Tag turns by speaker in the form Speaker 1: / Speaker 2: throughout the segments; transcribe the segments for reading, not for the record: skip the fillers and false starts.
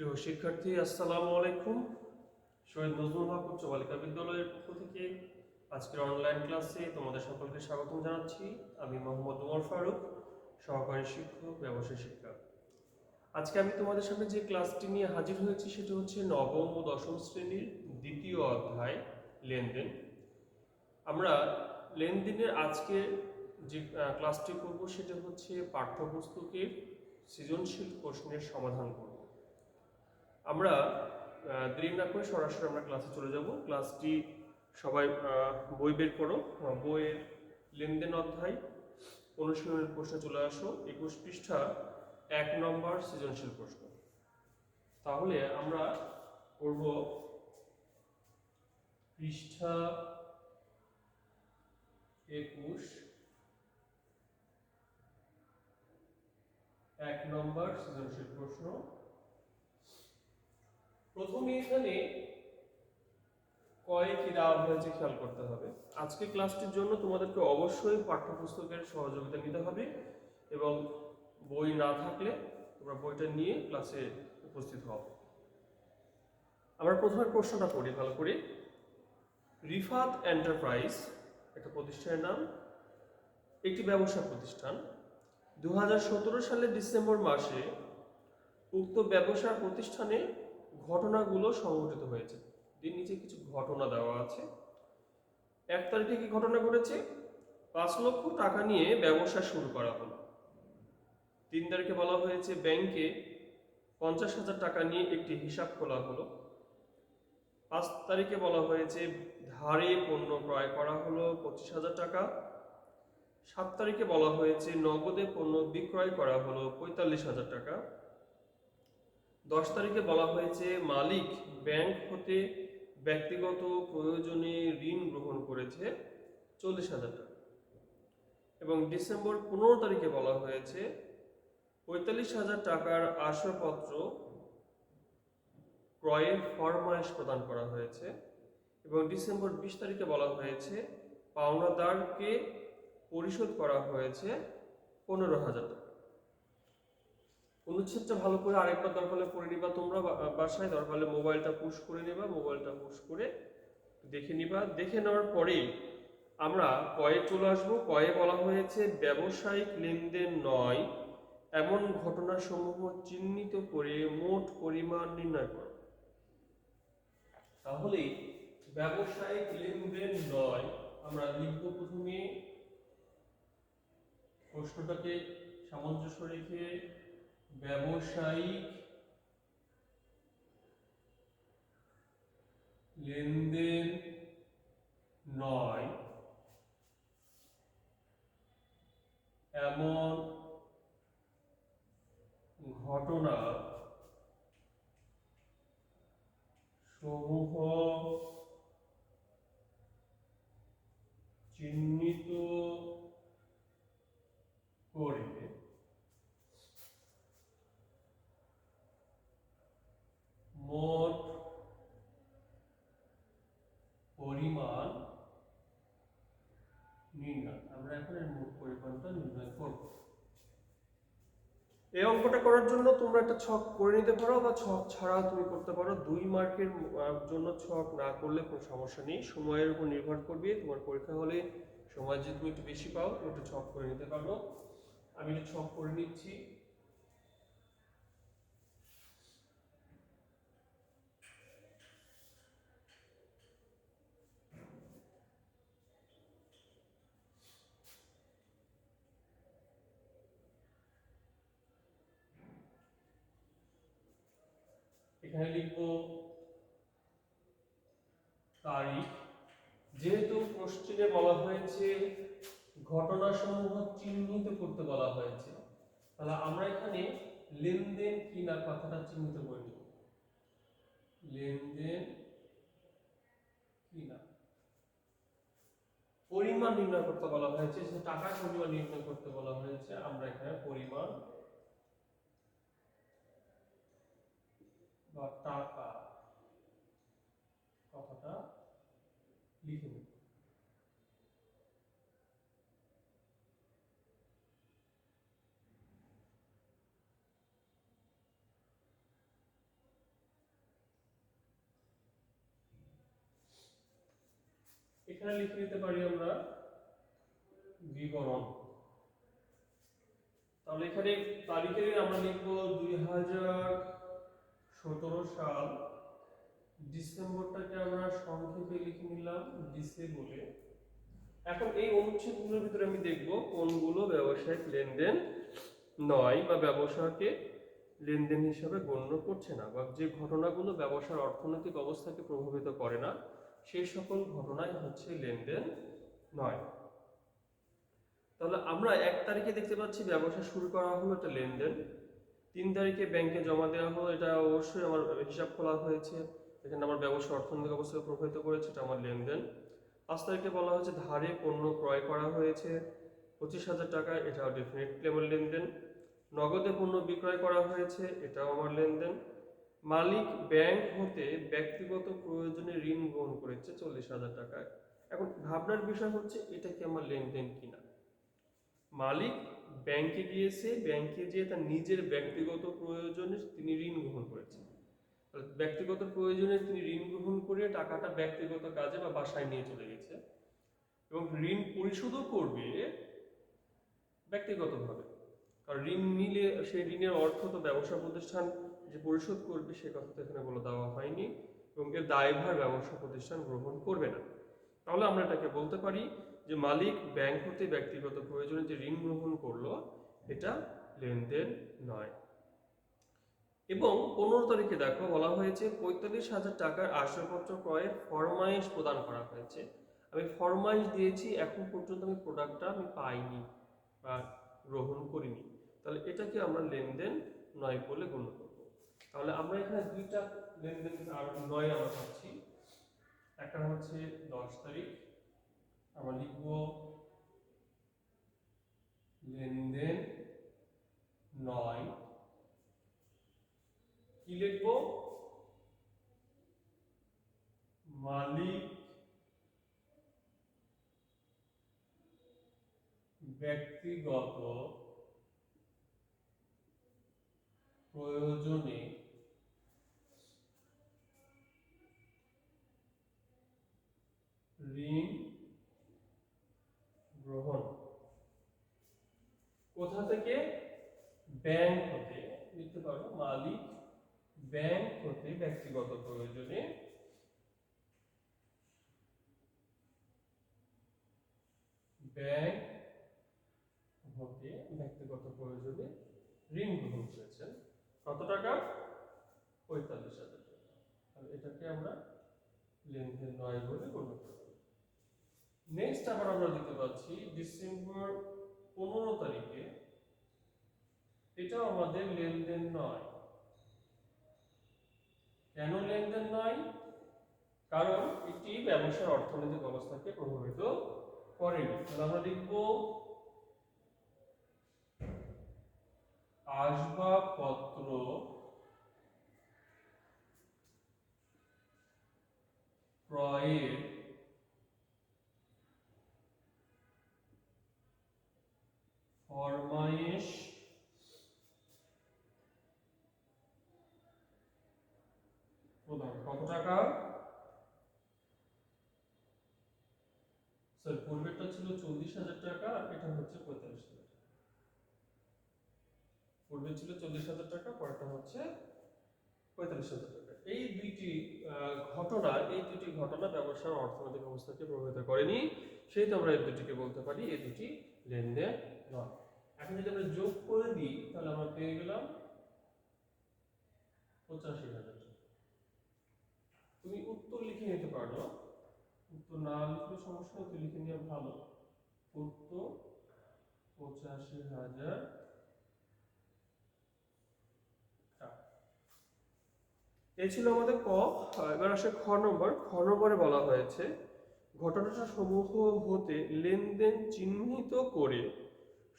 Speaker 1: প্রিয় শিক্ষার্থী, আসসালামু আলাইকুম। শহীদ নজরুল হক উচ্চ বালিকা বিদ্যালয়ের পক্ষ থেকে আজকের অনলাইন ক্লাসে তোমাদের সকলকে স্বাগতম জানাচ্ছি। আমি মোহাম্মদ উমর ফারুক, সহকারী শিক্ষক, ব্যবসায় শিক্ষা। আজকে আমি তোমাদের সামনে যে ক্লাসটি নিয়ে হাজির হয়েছি সেটা হচ্ছে নবম ও দশম শ্রেণীর দ্বিতীয় অধ্যায় লেনদেন। আমরা লেনদেনের আজকে যে ক্লাসটি করব সেটা হচ্ছে পাঠ্যপুস্তকের সৃজনশীল প্রশ্নের সমাধান করব। আমরা দেরি না করে সরাসরি আমরা ক্লাসে চলে যাব। ক্লাসটি সবাই বই বের করো, বইয়ের লেনদেন অধ্যায় অনুশীলনের প্রশ্নে চলে আসো। 21 পৃষ্ঠা 1 নম্বর সৃজনশীল প্রশ্ন। তাহলে আমরা করব পৃষ্ঠা 21 1 নম্বর সৃজনশীল প্রশ্ন। প্রথমে এখানে কয়ে কি দেওয়া হয়েছে খেয়াল করতে হবে। আজকে ক্লাসটির জন্য তোমাদেরকে অবশ্যই পাঠ্যপুস্তকের সহযোগিতা নিতে হবে এবং বই না থাকলে তোমরা বইটা নিয়ে ক্লাসে উপস্থিত হও। আমরা প্রথমে প্রশ্নটা পড়ি ভালো করে। রিফাত এন্টারপ্রাইজ একটা প্রতিষ্ঠানের নাম, একটি ব্যবসা প্রতিষ্ঠান। 2017 সালের ডিসেম্বর মাসে উক্ত ব্যবসা প্রতিষ্ঠানে ঘটনাগুলো সংঘটিত হয়েছে। এর নিচে কিছু ঘটনা দেওয়া আছে। 1 তারিখে কি ঘটনা ঘটেছে? 5 লক্ষ টাকা নিয়ে ব্যবসা শুরু করা হলো। 3 তারিখে বলা হয়েছে ব্যাংকে 50,000 টাকা নিয়ে একটি হিসাব খোলা হলো। 5 তারিখে বলা হয়েছে ধারে পণ্য ক্রয় করা হলো 25,000 টাকা। 7 তারিখে বলা হয়েছে নগদে পণ্য বিক্রয় করা হলো 45,000 টাকা। 10 তারিখে বলা হয়েছে মালিক ব্যাংক হতে ব্যক্তিগত প্রয়োজনে ঋণ গ্রহণ করেছে 40,000 টাকা। এবং ডিসেম্বর 15 তারিখে বলা হয়েছে 45,000 টাকার আসবাবপত্র ক্রয়ের ফরমায়েশ প্রদান করা হয়েছে। এবং ডিসেম্বর 20 তারিখে বলা হয়েছে পাওনাদারকে পরিশোধ করা হয়েছে 15,000 টাকা। অনুচ্ছেদটা ভালো করে আরেকবার দরকার হলে পড়ে নিবা তোমরা বাসায়, দরকার হলে মোবাইলটা পুশ করে নিবা, মোবাইলটা পুশ করে দেখে নিবা। দেখে নেওয়ার পরে আমরা কয়ে চলে আসবো। কয়ে বলা হয়েছে ব্যবসায়িক লেনদেন নয় এমন ঘটনাসমূহ চিহ্নিত করে মোট পরিমাণ নির্ণয় করো। তাহলে ব্যবসায়িক লেনদেন নয় আমরা লিখব প্রথমে প্রশ্নটাকে সামঞ্জস্য রেখে ব্যবসায়িক লেনদেন নয় এমন ঘটনা সমূহ চিহ্নিত করে মোট পরিমাণ নির্ণয়। আমরা এখন এর মোট পরিমাণটা নির্ণয় করব। এই অঙ্কটা করার জন্য তোমরা একটা ছক করে নিতে পারো বা ছক ছাড়াও তুমি করতে পারো। 2 মার্কের জন্য ছক না করলে কোনো সমস্যা নেই, সময়ের উপর নির্ভর করবে। তোমার পরীক্ষা হলে সময় যদি তুমি একটু বেশি পাও তুমি একটু ছক করে নিতে পারো। আমি একটু ছক করে নিচ্ছি। এখানে লিখবো তারিখ। যেহেতু কোশ্চেনে বলা হয়েছে ঘটনাসমূহ চিহ্নিত করতে বলা হয়েছে, তাহলে আমরা এখানে লেনদেন কি না কথাটা চিহ্নিত করে নিব। লেনদেন কি না। পরিমাণ নির্ণয় করতে বলা হয়েছে, যে টাকার পরিমাণ নির্ণয় করতে বলা হয়েছে, আমরা এখানে পরিমাণ বা টাকা কথাটা লিখে নেব। এখানে লিখে নিতে পারি আমরা বিবরণ। তাহলে এখানে তারিখে আমরা লিখব 2017 সাল, ডিসেম্বরটাকে আমরা সংক্ষেপে লিখে নিলাম ডিসে বলে। এখন এই অনুচ্ছেদগুলোর ভিতরে আমি দেখব কোনগুলো ব্যবসায়িক লেনদেন নয় বা ব্যবসাকে লেনদেন হিসাবে গণ্য করছে না, বা যে ঘটনাগুলো ব্যবসার অর্থনৈতিক অবস্থাকে প্রভাবিত করে না সেই সকল ঘটনাই হচ্ছে লেনদেন নয়। তাহলে আমরা 1 তারিখে দেখতে পাচ্ছি ব্যবসা শুরু করা হলো, এটা লেনদেন। 3 তারিখে ব্যাংকে জমা দেওয়া হলো, এটা অবশ্যই আমার হিসাব খোলা হয়েছে, এখানে আমার ব্যবসা অর্থনৈতিক অবস্থাকে প্রভাবিত করেছে, এটা আমার লেনদেন। 5 তারিখে বলা হয়েছে ধারে পণ্য ক্রয় করা হয়েছে 25,000 টাকা, এটাও ডেফিনেটলি আমার লেনদেন। নগদে পণ্য বিক্রয় করা হয়েছে, এটাও আমার লেনদেন। মালিক ব্যাংক হতে ব্যক্তিগত প্রয়োজনে ঋণ গ্রহণ করেছে 40,000 টাকায়। এখন ভাবনার বিষয় হচ্ছে এটা কি আমার লেনদেন কিনা। মালিক ব্যাংকে গিয়েছে, ব্যাংকে যেয়ে তার নিজের ব্যক্তিগত প্রয়োজনে তিনি ঋণ গ্রহণ করেছেন। ব্যক্তিগত প্রয়োজনে তিনি ঋণ গ্রহণ করে টাকাটা ব্যক্তিগত কাজে বা বাসায় নিয়ে চলে গেছে, এবং ঋণ পরিশোধও করবে ব্যক্তিগতভাবে, কারণ ঋণ নিলে সেই ঋণের অর্থ তো ব্যবসা প্রতিষ্ঠান যে পরিশোধ করবে সে কথা তো এখানে বলে দেওয়া হয়নি, এবং এর দায়ভার ব্যবসা প্রতিষ্ঠান গ্রহণ করবে না। তাহলে আমরা এটাকে বলতে পারি যে মালিক ব্যাংক হতে ব্যক্তিগত প্রয়োজনে যে ঋণ গ্রহণ করলো এটা লেনদেন নয়। এবং 15 তারিখে দেখো বলা হয়েছে 45,000 টাকার আসবাবপত্র ক্রয়ের ফরমাইশ প্রদান করা হয়েছে। আমি ফরমাইশ দিয়েছি, এখন পর্যন্ত আমি প্রোডাক্টটা আমি পাইনি বা গ্রহণ করিনি, তাহলে এটাকে আমরা লেনদেন নয় বলে গণ্য করব। তাহলে আমরা এখানে দুইটা লেনদেন আর নয় আমরা পাচ্ছি। একটা হচ্ছে 10 তারিখ, আমরা লিখব লেনদেন নয়। কি লিখব? মালিক ব্যক্তিগত প্রয়োজনে ঋণ গ্রহণ। কোথা থেকে? ব্যাংক হতে। লিখতে পারো মালিক ব্যাংক হতে ব্যক্তিগত প্রয়োজনে ব্যাংক হতে ব্যক্তিগত প্রয়োজনে ঋণ গ্রহণ করেছেন। কত টাকা? 45,000 টাকা। তাহলে এটাকে আমরা লেনদেন নয় বলে গণ্য করব। নেক্সট আবার আমরা দেখতে পাচ্ছি ডিসেম্বর 15 তারিখে, এটাও আমাদের লেনদেন নয়। কেন লেনদেন নয়? কারণ এটি ব্যবসার অর্থনৈতিক অবস্থাকে প্রভাবিত করেনি। তাহলে আমরা লিখব আসবাবপত্র ক্রয়ের ফরমাইশ প্রদান। কত টাকা? স্যার পূর্বেরটা ছিল 40,000 টাকা, এটা হচ্ছে 45,000 টাকা। পূর্বে ছিল 40,000 টাকা, পরেরটা হচ্ছে 45,000 টাকা। এই দুইটি ঘটনা ব্যবসার অর্থনৈতিক অবস্থাকে প্রভাবিত করেনি, সেই তো আমরা এই দুটিকে বলতে পারি এই দুটি লেনদেন নয়। এখন যদি আমরা যোগ করে দিই তাহলে আমরা পেয়ে গেলাম 85,000 টাকা। তুমি উত্তর লিখে নিতে পারো, উত্তর না লিখলে সমস্যা, উত্তর লিখে নেওয়া ভালো। উত্তর 85,000 টাকা। এই ছিল আমাদের ক। এবার আসে খ নম্বর। খ নম্বরে বলা হয়েছে ঘটনাটা সমূহ হতে লেনদেন চিহ্নিত করে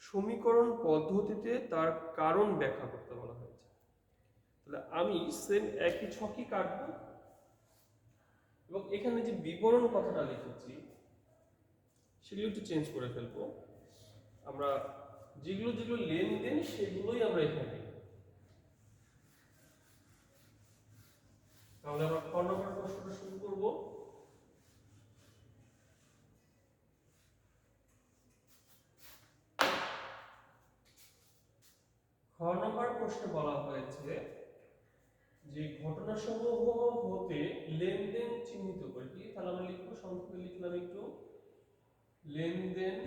Speaker 1: সমীকরণ পদ্ধতিতে তার কারণ ব্যাখ্যা করতে বলা হয়েছে। তাহলে আমি সেম একই ছকই কাটবো, এবং এখানে যে বিবরণ কথাটা লিখেছি সেগুলো একটু চেঞ্জ করে ফেলবো। আমরা যেগুলো যেগুলো লেনদেন সেগুলোই আমরা এখানে লিখব। তাহলে আমরা খ নম্বর প্রশ্নটা শুরু করব। প্রশ্নে বলা হয়েছে যে ঘটনাসমূহ হতে লেনদেন চিহ্নিত করে কি, তাহলে আমরা লিখবো, সংক্ষেপে লিখলাম একটু, লেনদেন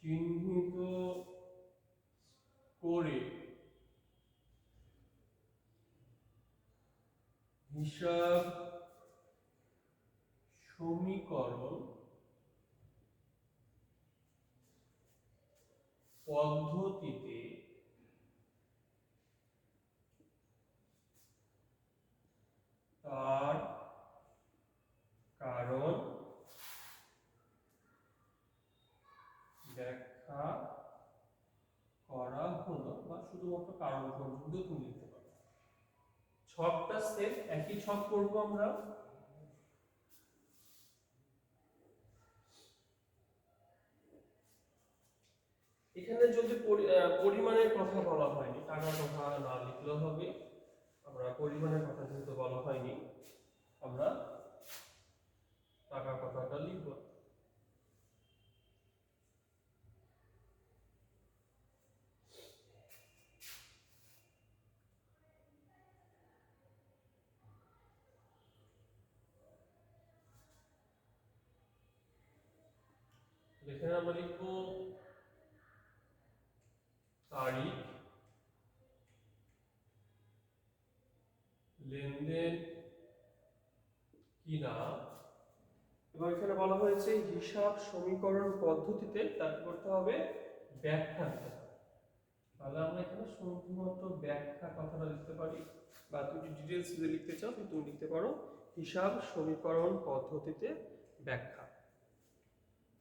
Speaker 1: চিহ্নিত করে হিসাব সমীকরণ পদ্ধতিতে তার কারণ ব্যাখ্যা করা হলো, বা শুধুমাত্র কারণ পর্যন্ত তুমি লিখতে পারো। ছকটা সেম, একই ছক করবো আমরা। এখানে যদি পরিমাণের কথা বলা হয়নি, টাকার কথা না লিখলেও হবে। আমরা পরিমাণের কথা যেহেতু বলা হয়নি, আমরা টাকার কথাটা লিখব। এখানে আমরা লিখব তারিখ, লেনদেন কিনা, এবং এখানে বলা হয়েছে হিসাব সমীকরণ পদ্ধতিতে তার করতে হবে ব্যাখ্যা দিতে হবে। তাহলে আমরা এখানে শুধুমাত্র ব্যাখ্যা কথাটা লিখতে পারি, বা তুমি ডিটেইলস যদি লিখতে চাও তুমি লিখতে পারো হিসাব সমীকরণ পদ্ধতিতে ব্যাখ্যা।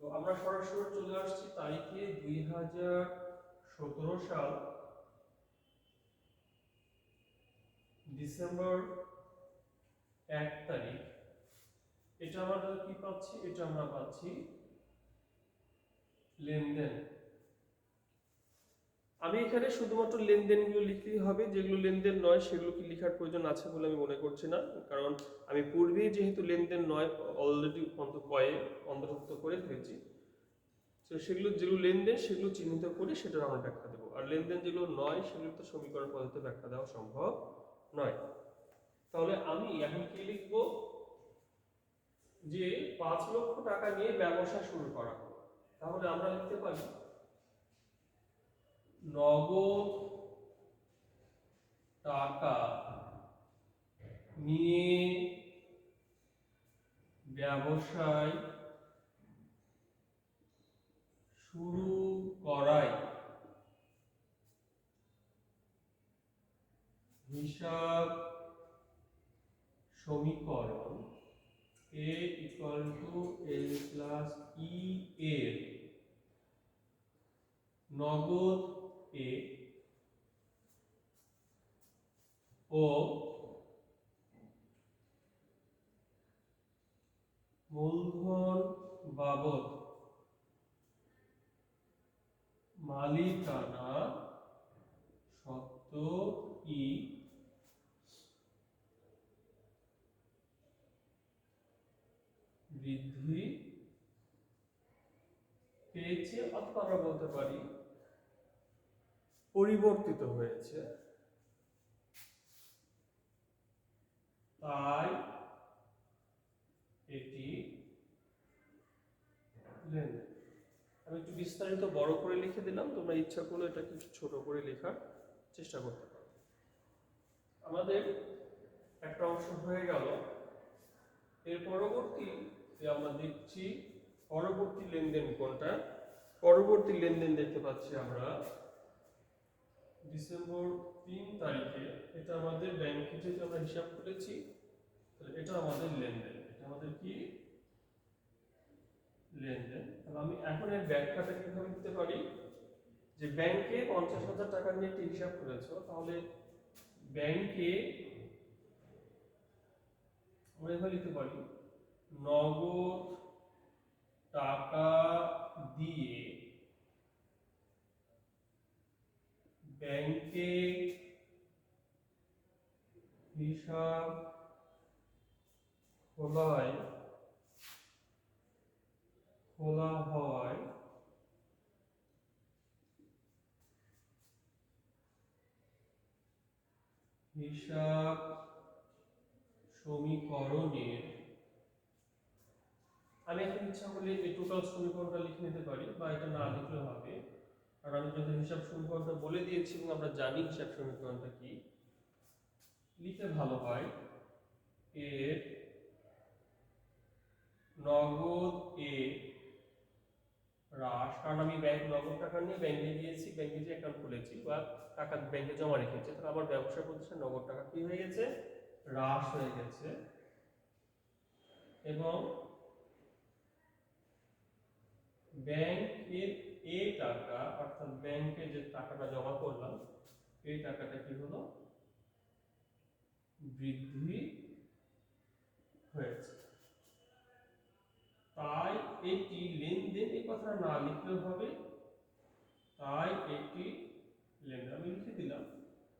Speaker 1: তো আমরা সরাসরি চলে আসছি তারিখে 2017 সাল ডিসেম্বর 1 তারিখ। এটা আমরা কি পাচ্ছি? এটা আমরা পাচ্ছি লেনদেন। আমি এখানে শুধুমাত্র লেনদেনগুলো লিখলেই হবে, যেগুলো লেনদেন নয় সেগুলো কি লেখার প্রয়োজন আছে বলে আমি মনে করছি না, কারণ আমি পূর্বেই যেহেতু লেনদেন নয় অলরেডি অন্তর্ভুক্ত করে ফেলেছি। তো সেগুলো যেগুলো লেনদেন সেগুলো চিহ্নিত করে সেটার আমরা ব্যাখ্যা দেবো, আর লেনদেন যেগুলো নয় সেগুলো তো সমীকরণ পদ্ধতিতে ব্যাখ্যা দেওয়া সম্ভব নয়। তাহলে আমি এখন কি লিখব? যে 5 লক্ষ টাকা নিয়ে ব্যবসা শুরু করা হলো। তাহলে আমরা লিখতে পারি নগদ টাকা নিয়ে ব্যবসায় শুরু করায় হিসাব সমীকরণ A equal to L plus E এর নগদ A ও মূলধন বাবদ মালিকানা সত্ত্ব ই বৃদ্ধি পেয়েছে, অথবা আমরা বলতে পারি পরিবর্তিত হয়েছে, তাই এটি লেনদেন। আমি একটু বিস্তারিত বড় করে লিখে দিলাম, তোমরা ইচ্ছা করলে এটা কিছু ছোট করে লেখার চেষ্টা করতে পারো। আমাদের একটা অংশ হয়ে গেল। এর পরবর্তীতে আমরা দেখছি পরবর্তী লেনদেন কোনটা। পরবর্তী লেনদেন দেখতে পাচ্ছি আমরা ডিসেম্বর 3 তারিখে। এটা আমাদের ব্যাংকে যেটা আমরা হিসাব করেছি, তাহলে এটা আমাদের লেনদেন। এটা আমাদের কি লেনদেন। তাহলে আমি এখন এর ব্যাখ্যাটা কিভাবে দিতে পারি? যে ব্যাংকে 50,000 টাকা নিয়ে একটি হিসাব করেছো, তাহলে ব্যাংকে আমরা এভাবে লিখতে পারি নগদ টাকা দিয়ে ব্যাংকে হিসাব খোলা হয় হিসাব সমীকরণের, আমি এখন ইচ্ছা করলে এই টোটাল সমীকরণটা লিখে নিতে পারি বা এটা না লিখলেও হবে, আর আমি যখন হিসাব সমীকরণটা বলে দিয়েছি এবং আমরা জানি হিসাব সমীকরণটা কি, লিখে ভালো হয় এর নগদ এ হ্রাস, কারণ আমি ব্যাংক নগদ টাকা নিয়ে ব্যাংকে গিয়েছি, ব্যাংকে যে অ্যাকাউন্ট খুলেছি বা টাকা ব্যাংকে জমা রেখেছি, তাহলে আমার ব্যবসা প্রতিষ্ঠান নগদ টাকা কি হয়ে গেছে, হ্রাস হয়ে গেছে। এবং ব্যাংকের এ টাকা, অর্থাৎ ব্যাংকে যে টাকাটা জমা করলাম এই টাকাটা কি হলো, বৃদ্ধি হয়েছে। তাই এটি লেনদেন, এই কথা না লিখলেও হবে, তাই এটি লেনদেন। আমি লিখে দিলাম,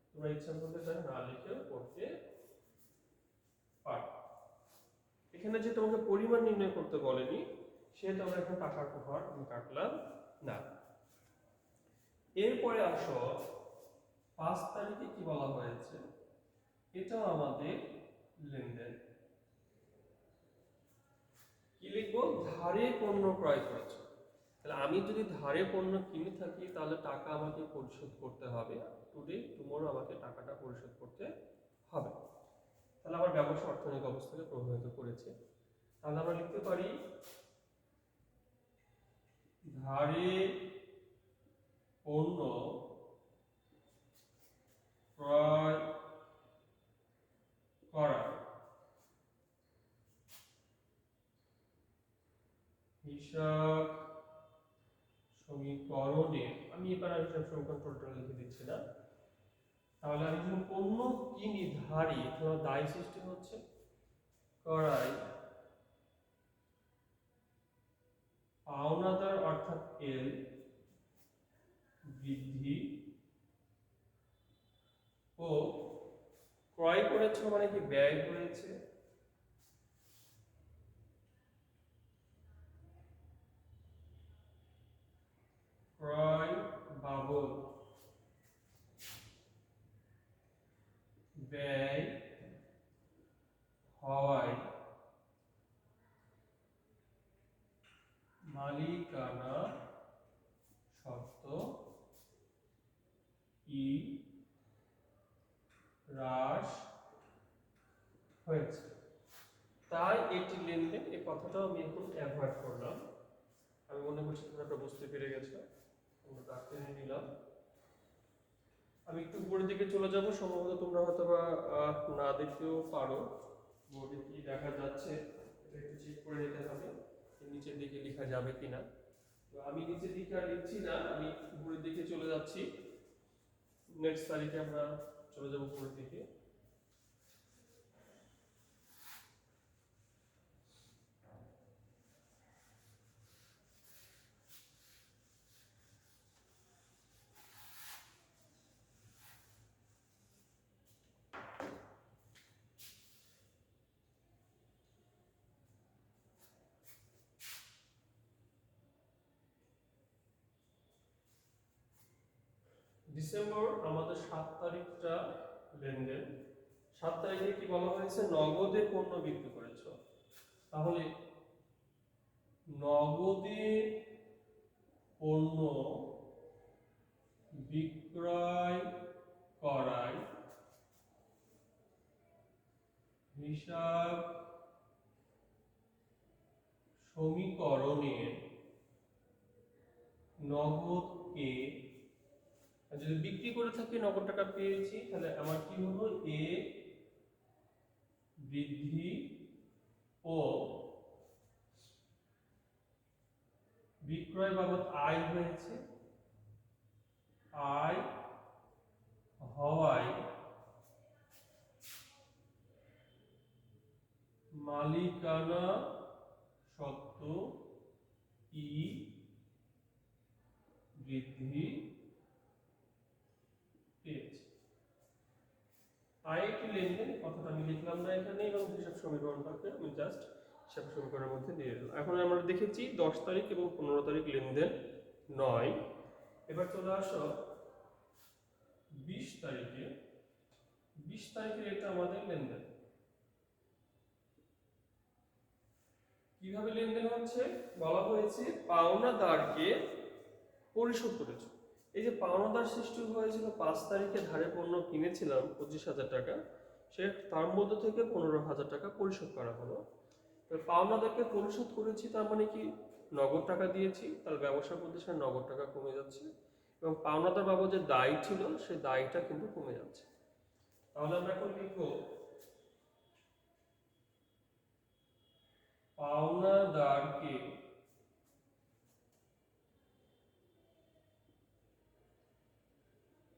Speaker 1: তোমরা ইচ্ছা করলে তাই না লিখেও করতে পারো। এখানে যে তোমাকে পরিমাণ নির্ণয় করতে বলেনি, সেহেতু আমরা এখন টাকার ঘর আমি কাটলাম না। এরপরে আসো 5 তারিখে কি বলা হয়েছে, এটাও আমাদের লেনদেন। কি লিখবো, ধারে পণ্য ক্রয় করেছে। তাহলে আমি যদি ধারে পণ্য কিনে থাকি তাহলে টাকা আমাকে পরিশোধ করতে হবে, টুডে টুমরো আমাকে টাকাটা পরিশোধ করতে হবে। তাহলে আমার ব্যবসা অর্থনৈতিক অবস্থাকে প্রভাবিত করেছে। তাহলে আমরা লিখতে পারি ধারে পণ্য ক্রয় করা হিসাব সমীকরণে, আমি এবার হিসাব সমীকরণ টোটাল লিখে দিচ্ছি না, তাহলে আমি যখন পণ্য কিনি ধারে, তাহলে দায় সৃষ্টি হচ্ছে, করাই পাওনাদার অর্থাৎ এল বৃদ্ধি, ও ক্রয় করেছে মানে কি ব্যয় করেছে, ক্রয় বাবদ ব্যয় হওয়ায় মালিকানা সত্ত্ব ই হ্রাস হয়েছে। তাই এটি লেনদেন, এই কথাটাও আমি এখন অ্যাভয়েড করলাম। আমি মনে করছি তোমরা এটা বুঝতে পেরে গেছো, আমরা দাগ টেনে নিলাম। আমি একটু উপরের দিকে চলে যাব, সম্ভবত তোমরা হয়তো বা না দেখতেও পারো বোর্ডে কি দেখা যাচ্ছে, এটা একটু চেক করে নিতে হবে নিচের দিকে লেখা যাবে কিনা। তো আমি নিচের দিকে আর লিখছি না, আমি উপরের দিকে চলে যাচ্ছি। নেক্সট তারিখে আমরা চলে যাব উপরের দিকে। ডিসেম্বর আমাদের 7 তারিখটা লেনদেন। 7 তারিখে কি বলা হয়েছে, নগদে পণ্য বিক্রি করেছ। তাহলে নগদে পণ্য বিক্রয় করায় হিসাব সমীকরণের নগদকে, যদি বিক্রি করে থাকি নগদ টাকা পেয়েছি, তাহলে আমার কি হলো, এ বৃদ্ধি ও বিক্রয় বাবদ আয় হয়েছে, আয় হওয়ায় মালিকানা সত্ত্ব ই বৃদ্ধি পেয়েছে। আয় একটি লেনদেন, কথাটা আমি লিখলাম না এখানে, এবং হিসাব সমীকরণটাকে আমি জাস্ট হিসাব সমীকরণের মধ্যে দিয়ে দিলাম। এখন আমরা দেখেছি 10 তারিখ এবং 15 তারিখ লেনদেন নয়। এবার চলে আসো 20 তারিখে। 20 তারিখের এটা আমাদের লেনদেন। কিভাবে লেনদেন হচ্ছে বলা হয়েছে, পাওনাদারকে পরিশোধ করেছে। এই যে পাওনাদার সৃষ্টি হয়েছিল 5 তারিখে ধারে পণ্য কিনেছিলাম 25,000 টাকা, সে তার মধ্যে থেকে 15,000 টাকা পরিশোধ করা হলো। পাওনাদারকে পরিশোধ করেছি, তার মানে কি নগদ টাকা দিয়েছি, তার ব্যবসা প্রতিষ্ঠানে নগদ টাকা কমে যাচ্ছে এবং পাওনাদার বাবদ যে দায় ছিল সেই দায়টা কিন্তু কমে যাচ্ছে। তাহলে আমরা এখন লিখবো পাওনাদারকে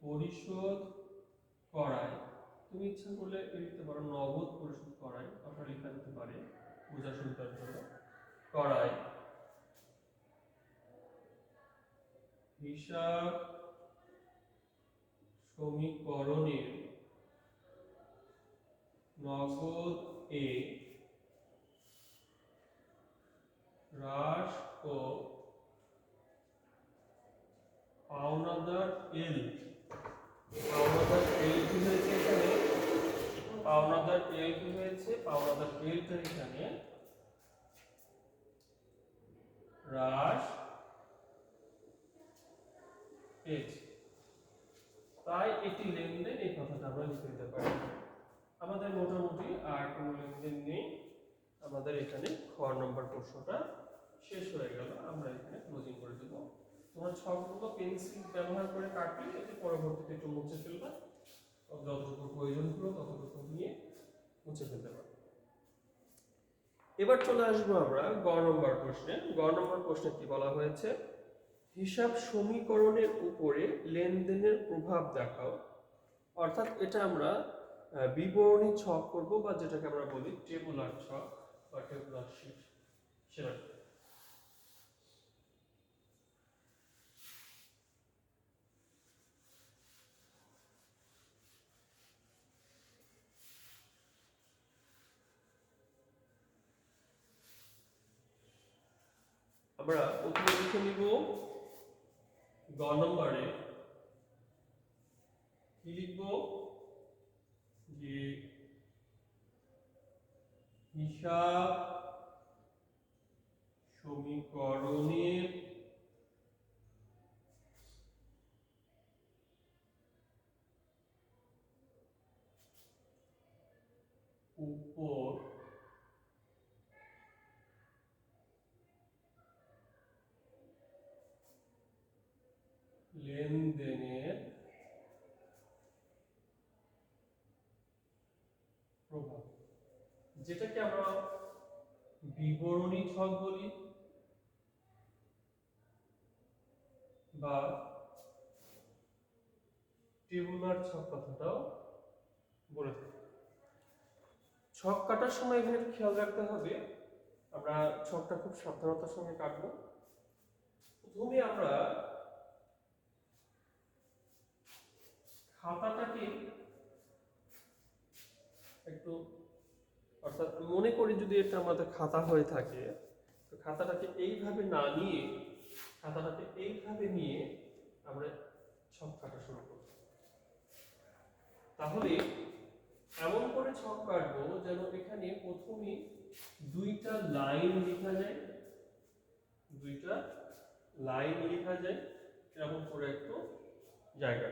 Speaker 1: পরিশোধ করায়, তুমি ইচ্ছা করলে লিখতে পারো নগদ পরিশোধ করায়, আপনার লেখা যেতে পারে বোঝা সুবিধার জন্য, করায় হিসাব সমীকরণের নগদ এ হ্রাস ও পাওনাদার এল, পাওনাদার এল কি হয়েছে এখানে, পাওনাদার এল কি হয়েছে, পাওনাদার এলটা এখানে হ্রাস পেয়েছে, তাই এটি লেনদেন, এই কথাটা আমরা লিখে দিতে পারি। আমাদের মোটামুটি আর কোনো লেনদেন নেই, আমাদের এখানে খ নম্বর প্রশ্নটা শেষ হয়ে গেল। আমরা এখানে ক্লোজিং করে দেবো। তোমার ছকগুলো পেন্সিল ব্যবহার করে কাটলে এটি পরবর্তীতে একটু মুছে ফেলবা, যতটুকু প্রয়োজন হলো ততটুকু নিয়ে মুছে ফেলতে পারবে। এবার চলে আসবো আমরা গ নম্বর প্রশ্নে। গ নম্বর প্রশ্নে কি বলা হয়েছে, হিসাব সমীকরণের উপরে লেনদেনের প্রভাব দেখাও। অর্থাৎ এটা আমরা বিবরণী ছক করব, বা যেটাকে আমরা বলি টেবুলার ছক বা টেবুলার শিট, সেটা। আমরা প্রথমে লিখে নিব গ নম্বরে কি লিখব, যে হিসাব সমীকরণের উপর লেনদেনের প্রভাব, যেটাকে আমরা বিবরণী ছক বলি বা টেবুলার ছক কথাটাও বলে থাকি। ছক কাটার সময় এখানে খেয়াল রাখতে হবে, আমরা ছকটা খুব সাবধানতার সঙ্গে কাটবো। প্রথমে আমরা খাতাটাকে একটু, অর্থাৎ মনে করি যদি এটা আমাদের খাতা হয়ে থাকে, তো খাতাটাকে এইভাবে না নিয়ে, খাতাটাকে এইভাবে নিয়ে আমরা ছক কাটা শুরু করব। তাহলে এমন করে ছক কাটবো যেন এখানে প্রথমে দুইটা লাইন লেখা যায়, দুইটা লাইন লেখা যায়, এরকম করে একটু জায়গা।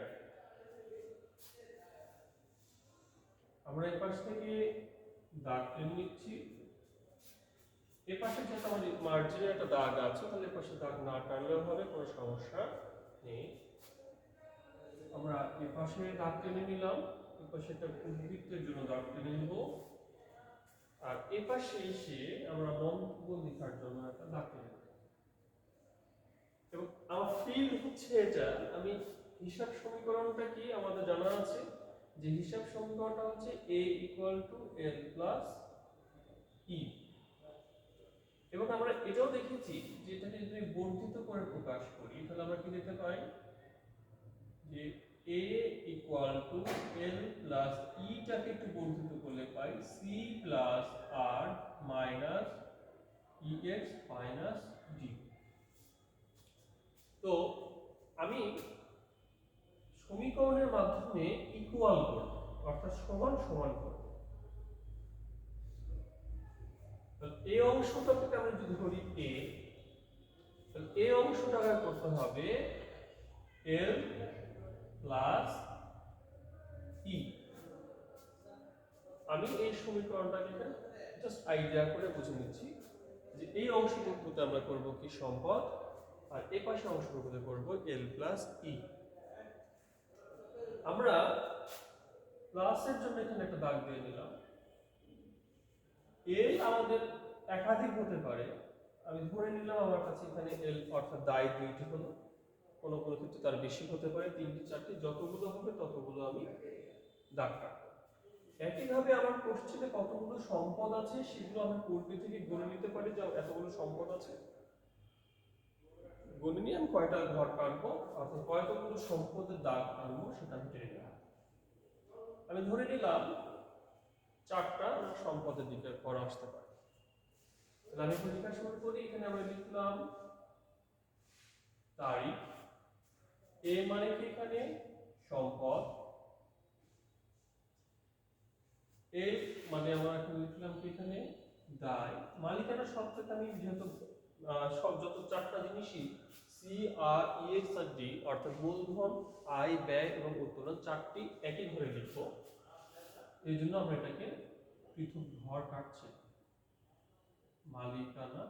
Speaker 1: আমরা এই পাশ থেকে দাগ টেনে নিচ্ছি, এ পাশে যেহেতু আমাদের মার্জিনে একটা দাগ আছে, তাহলে এ পাশে দাগ না টানলেও হবে, কোনো সমস্যা নেই। আমরা এ পাশে দাগ টেনে নিলাম, এ পাশে একটা উদ্বৃত্তের জন্য দাগ টেনে নিব, আর এ পাশে এসে আমরা মন্তব্য লেখার জন্য একটা দাগ টেনে নেব। এবং আমার ফিল হচ্ছে এটা, আমি হিসাব সমীকরণটা কি আমাদের জানা আছে, যে হিসাব সমীকরণটা হচ্ছে a = l + e, এবং আমরা এটাও দেখেছি যে এটাকে যদি বর্ধিত করে প্রকাশ করি তাহলে আমরা কি দেখতে পাই, যে a = l + e টাকে একটু বর্ধিত করলে পাই c + r - ex - d। তো আমি সমীকরণের মাধ্যমে ইকুয়াল করব, অর্থাৎ সমান সমান করব। এই অংশটাকে আমি যদি ধরি a, তাহলে এই অংশটাকে করতে হবে l প্লাস ই। আমি এই সমীকরণটাকে জাস্ট আইডিয়া করে বুঝে নিচ্ছি যে এই অংশটুকুতে আমরা করব কি সম্পদ, আর এই পাশে অংশটুকুতে করব l প্লাস ই। আমরা প্লাসের জন্য এখানে একটা দাগ দিয়ে দিলাম। l আমাদের একাধিক হতে পারে, আমি ধরে নিলাম আমার কাছে এখানে l অর্থাৎ দায় দুইটি হলো, কোনো কোনো ক্ষেত্রে তার বেশি হতে পারে, তিনটি চারটি, যতগুলো হবে ততগুলো আমি দাগ কাটবো। একইভাবে আমার কোশ্চেনে কতগুলো সম্পদ আছে সেগুলো আমি পূর্বে থেকে গণে নিতে পারি যে এতগুলো সম্পদ আছে, গণে নিয়ে আমি কয়টা ঘর কাটবো অর্থাৎ কয়টাগুলো সম্পদের দাগ কাটবো সেটা আমি টেনে নিলাম। আমি ধরে নিলাম 4টা সম্পদের দিকে ঘর আসতে পারে। তাহলে আমি পরীক্ষা শুরু করি। এখানে আমরা লিখলাম তারিখ, এ মানে কি এখানে সম্পদ, এই মানে আমরা এখন লিখলাম কি এখানে দায়, মালিকানা শব্দটা আমি যেহেতু সব যত 4টা জিনিসই সি আর ই এক্স আর ডি অর্থাৎ মূলধন, আয়, ব্যয় এবং উত্তোলন 4টি একই ঘরে লিখবো, এই জন্য আমরা এটাকে পৃথক ঘর কাটছি। মালিকানা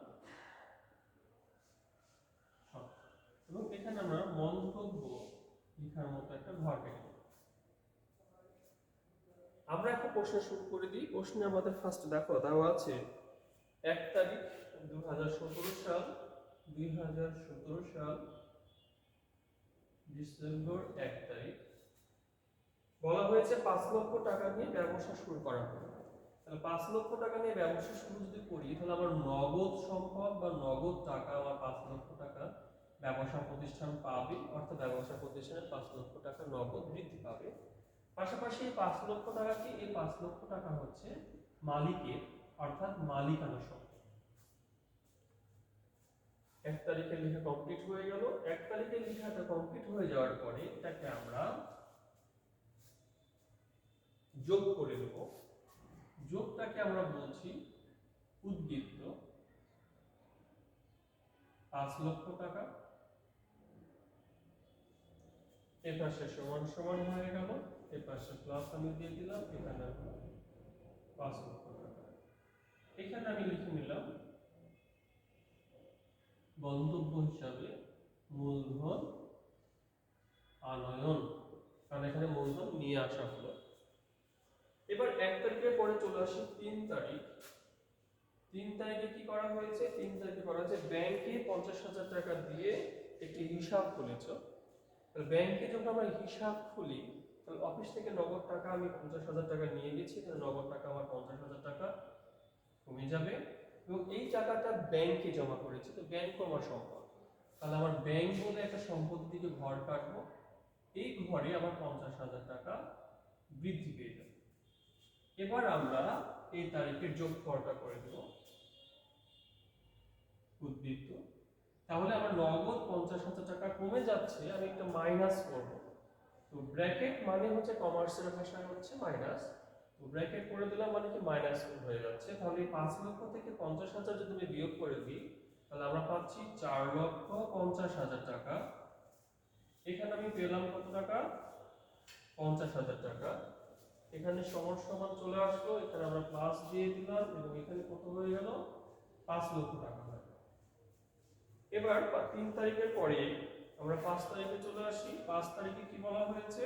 Speaker 1: এবং এখানে আমরা মন্তব্য লেখার মতো একটা ঘর কেটে দেব। আমরা একটা প্রশ্ন শুরু করে দিই। প্রশ্নে আমাদের ফার্স্ট দেখো দেওয়া আছে 1 তারিখ 2017 সাল ডিসেম্বর 1 তারিখ বলা হয়েছে 5 লক্ষ টাকা নিয়ে ব্যবসা শুরু করা হবে। তাহলে 5 লক্ষ টাকা নিয়ে ব্যবসা শুরু যদি করি তাহলে আমার নগদ সম্পদ বা নগদ টাকা আমার 5 লক্ষ টাকা ব্যবসা প্রতিষ্ঠান পাবে, অর্থাৎ ব্যবসা প্রতিষ্ঠানে 5 লক্ষ টাকা নগদ বৃদ্ধি পাবে। পাশাপাশি এই 5 লক্ষ টাকা কি, এই 5 লক্ষ টাকা হচ্ছে মালিকের অর্থাৎ মালিকানা সম্পদ। 1 তারিখে লেখা কমপ্লিট হয়ে গেল। 1 তারিখে লেখাটা কমপ্লিট হয়ে যাওয়ার পরে এটাকে আমরা যোগ করে দেব। যোগটাকে আমরা বলছি উদ্বৃত্ত। 5 লক্ষ টাকা এর পাশে সমান সমান হয়ে গেল, এর পাশে প্লাস আমি দিয়ে দিলাম, এখানে 5 লক্ষ টাকা। এখানে আমি লিখে নিলাম গন্তব্য হিসাবে মূলধন আনয়ন, কারণ এখানে মূলধন নিয়ে আসা হলো। এবার 1 তারিখের পরে চলে আসি 3 তারিখ। 3 তারিখে কি করা হয়েছে? 3 তারিখে করা হয়েছে ব্যাংকে 50,000 টাকা দিয়ে একটি হিসাব খুলেছো। তাহলে ব্যাংকে যখন আমরা হিসাব খুলি তাহলে অফিস থেকে নগদ টাকা আমি 50,000 টাকা নিয়ে গেছি, তাহলে নগদ টাকা আমার 50,000 টাকা কমে যাবে এবং এই টাকাটা ব্যাংকে জমা করেছি, তো ব্যাংক আমার সম্পদ। তাহলে আমার ব্যাংক বলে একটা সম্পদের দিকে ঘর কাটবো, এই ঘরে আমার 50,000 টাকা বৃদ্ধি পেয়ে যাবে। এবার আমরা এই তারিখের যোগফলটা করে দেব উদ্বৃত্ত। তাহলে আমার নগদ 50,000 টাকা কমে যাচ্ছে, আমি একটা মাইনাস করব। তো ব্র্যাকেট মানে হচ্ছে কমার্সের ভাষায় হচ্ছে মাইনাস, তো ব্র্যাকেট করে দিলাম মানে কি মাইনাস হয়ে যাচ্ছে। তাহলে 5 লক্ষ থেকে 50,000 যদি আমি বিয়োগ করে দিই তাহলে আমরা পাচ্ছি 4,50,000 টাকা। এখানে আমি পেলাম কত টাকা? 50,000 টাকা। এখানে সমান সমান চলে আসলো, এখানে আমরা প্লাস দিয়ে দিলাম এবং এখানে কত হয়ে গেল? 5 লক্ষ টাকা হয়ে গেল। এবার 3 তারিখের পরে আমরা 5 তারিখে চলে আসি। 5 তারিখে কি বলা হয়েছে?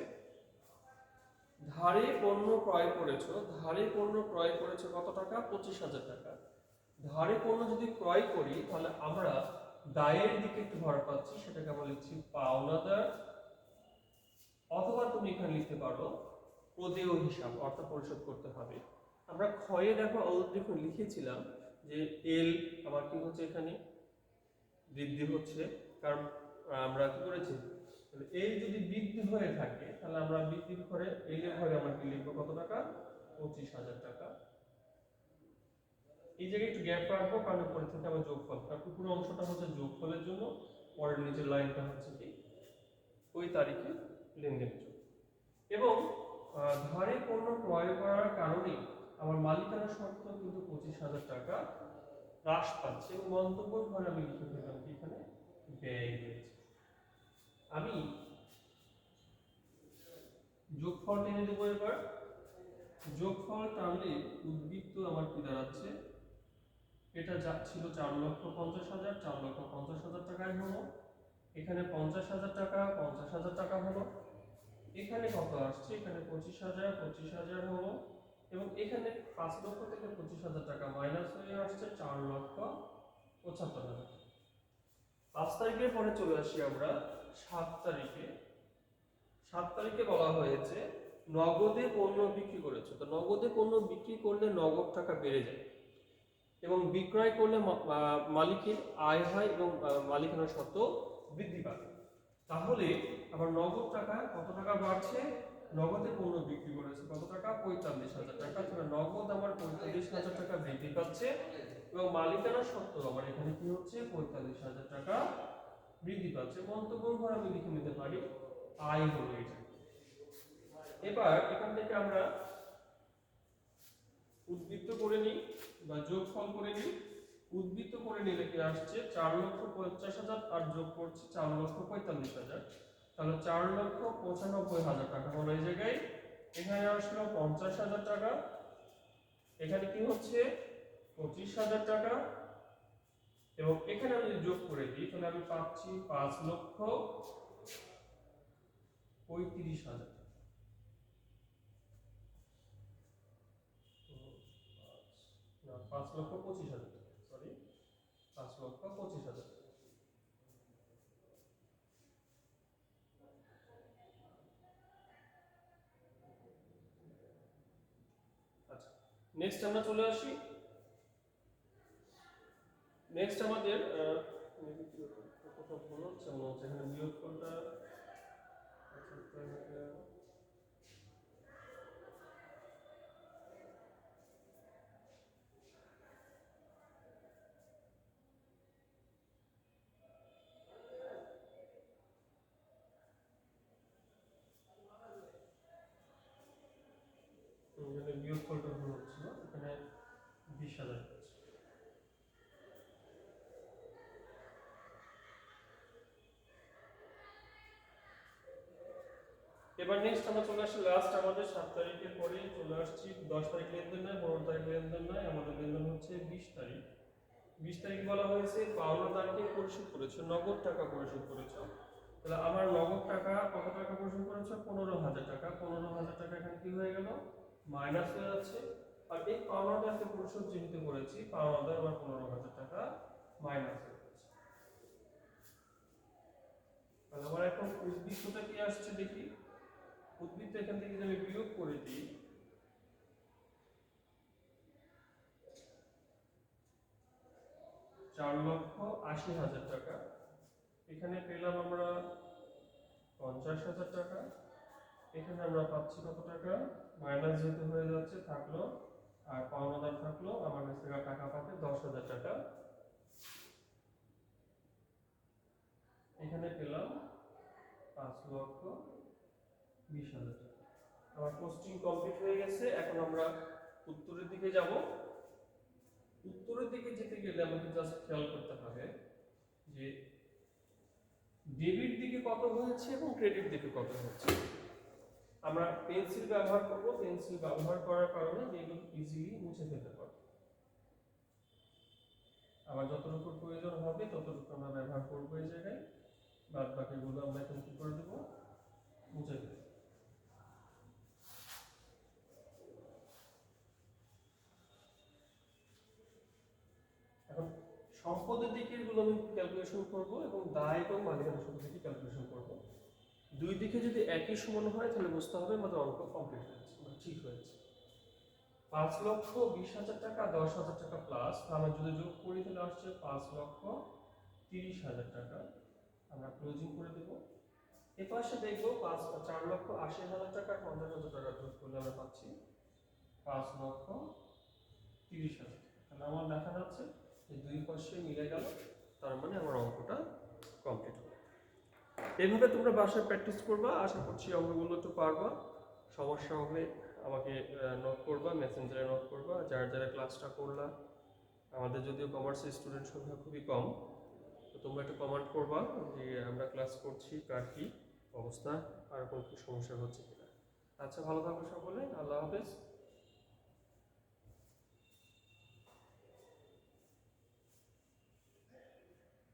Speaker 1: ধারে পণ্য ক্রয় করেছো, ধারে পণ্য ক্রয় করেছো কত টাকা? 25,000 টাকা। ধারে পণ্য যদি ক্রয় করি তাহলে আমরা দায়ের দিকে একটু ঘর পাচ্ছি, সেটাকে আমরা লিখছি পাওনাদার, অথবা তুমি এখানে লিখতে পারো প্রদেয় হিসাব, অর্থাৎ পরিশোধ করতে হবে। আমরা ক্ষয়ে দেখো অলরেডি লিখেছিলাম যে এল আমার কি হচ্ছে এখানে বৃদ্ধি হচ্ছে, কারণ আমরা কি করেছি এই যদি বৃদ্ধি হয়ে থাকে তাহলে আমরা বৃদ্ধির ঘরে এল এর ঘরে আমরা কি লিখবো কত টাকা? 25,000 টাকা। এই জায়গায় একটু গ্যাপ রাখবো কারণ পরে থেকে আমরা যোগফল, কারণ পুরো অংশটা হচ্ছে যোগফলের জন্য, পরের নিচের লাইনটা হচ্ছে কি ওই তারিখে লেনদেন যোগ। এবং ধারে পণ্য ক্রয় করার কারণে আমার মালিকানা শর্ত কিন্তু 25,000 টাকা হ্রাস পাচ্ছে এবং মন্তব্যের ঘরে আমি লিখে ফেললাম কি এখানে ব্যয় হয়েছে। আমি যোগফল টেনে দেবো এবার। যোগফল টানলে উদ্বৃত্ত আমার কি দাঁড়াচ্ছে, এটা যা ছিল 4,50,000, 4,50,000 টাকায় হলো। এখানে 50,000 টাকা, 50,000 টাকা হলো। এখানে কত আসছে, এখানে 25,000, 25,000 হলো। এবং এখানে 5 লক্ষ থেকে 25,000 টাকা মাইনাস হয়ে আসছে 4,75,000। 5 তারিখের পরে চলে আসি আমরা 7 তারিখে। 7 তারিখে বলা হয়েছে নগদে পণ্য বিক্রি করেছে। তো নগদে পণ্য বিক্রি করলে নগদ টাকা বেড়ে যায় এবং বিক্রয় করলে মালিকের আয় হয় এবং মালিকানার শর্ত বৃদ্ধি পাবে। তাহলে আবার নগদ টাকা কত টাকা বাড়ছে, নগদে পণ্য বিক্রি করেছে কত টাকা, 45,000 টাকা। তাহলে নগদ আমার 45,000 টাকা বৃদ্ধি পাচ্ছে এবং মালিকানার শর্ত আমার এখানে কি হচ্ছে 45,000 টাকা বৃদ্ধি পাচ্ছে। মন্তব্য ঘর আমি লিখে নিতে পারি আয় হলো এটা। এবার এখান থেকে আমরা উদ্বৃত্ত করে নিই বা যোগফল করে নিই। উদ্বৃত্ত করে নিলে কি আসছে 4,50,000 আর যোগ করছি 4,45,000, তাহলে 4,95,000 টাকা হলো এই জায়গায়। এখানে আসলো 50,000 টাকা, এখানে কি হচ্ছে 25,000 টাকা এবং এখানে আমি যদি যোগ করে দিই তাহলে আমি পাচ্ছি 5,35,000। না, 5,25,000, সরি 5,25,000। আচ্ছা, নেক্সট আমরা চলে আসি। নেক্সট আমাদের কোথাও ভুল হচ্ছে মনে হচ্ছে, এখানে বিয়োগফলটা বিয়োগফলটা ভুল হচ্ছিল, এখানে 20,000 হচ্ছে। এবার নেক্সট আমরা চলে আসি লাস্ট আমাদের 7 তারিখের পরে চলে আসছি। 10 তারিখ লেনদেন নয়, 15 তারিখ লেনদেন নয়, আমাদের লেনদেন হচ্ছে 20 তারিখ। 20 তারিখ বলা হয়েছে পাওনাদারকে পরিশোধ করেছে, নগদ টাকা পরিশোধ করেছে। তাহলে আমার নগদ টাকা কত টাকা পরিশোধ করেছে 15,000 টাকা। 15,000 টাকা এখানে কি হয়ে গেল মাইনাস হয়ে যাচ্ছে। আর এই পাওনাদারকে পরিশোধ যেহেতু করেছি, পাওনাদার আবার 15,000 টাকা মাইনাস হয়ে যাচ্ছে। তাহলে আমার এখন উদ্বৃত্তটা কি আসছে দেখি। উদ্বৃত্ত এখান থেকে যদি আমি বিয়োগ করে দিই, $4,80,000 টাকা। এখানে পেলাম আমরা 50,000 টাকা। এখানে আমরা পাচ্ছি কত টাকা, মাইনাস যেহেতু হয়ে যাচ্ছে থাকলো, আর পাওনাদার থাকলো আমার কাছ থেকে টাকা পাবে 10,000 টাকা। এখানে পেলাম 5,20,000 টাকা। আমার পোস্টিং কমপ্লিট হয়ে গেছে। এখন আমরা উত্তরের দিকে যাব। উত্তরের দিকে যেতে গেলে আমাকে জাস্ট খেয়াল করতে হবে যে ডেবিট দিকে কত হয়েছে এবং ক্রেডিট দিকে কত হয়েছে। আমরা পেন্সিল ব্যবহার করব, পেন্সিল ব্যবহার করার কারণে এগুলো ইজিলি মুছে ফেলতে পারবো। আবার যতটুকু প্রয়োজন হবে ততটুকু আমরা ব্যবহার করবো এই জায়গায়, বাদ বাকিগুলো আমরা এখন কি করে দেবো, মুছে দেবো। এখন সম্পদের দিকের গুলো আমি ক্যালকুলেশন করব এবং দায় এবং মালিকানা শর্ত দিকে ক্যালকুলেশন করব। দুই দিকে যদি একই সমান হয় তাহলে বুঝতে হবে আমাদের অঙ্ক কমপ্লিট হয়েছে বা ঠিক হয়েছে। 5,20,000 টাকা, 10,000 টাকা প্লাস, আমরা যদি যোগ করি তাহলে আসছে 5,30,000 টাকা। আমরা ক্লোজিং করে দেব। এপাশে দেখবো 4,80,000 টাকা, 50,000 টাকা যোগ করলে আমরা পাচ্ছি 5,30,000 টাকা। তাহলে আমার দেখা যাচ্ছে যে দুই পাশে মিলে গেল, তার মানে আমার অঙ্কটা কমপ্লিট হবে। এইভাবে তোমরা বাসায় প্র্যাকটিস করবা, আশা করছি অঙ্কগুলো একটু পারবা। সমস্যা হলে আমাকে নক করবা, মেসেঞ্জারে নক করবা। যারা যারা ক্লাসটা করলা, আমাদের যদিও কমার্সের স্টুডেন্ট সংখ্যা খুবই কম, তো তোমরা একটা কমেন্ট করবা যে আমরা ক্লাস করছি, কার কী অবস্থা, আর কোনো কি সমস্যা হচ্ছে কিনা। আচ্ছা, ভালো থাকো সকলে, আল্লাহ হাফেজ।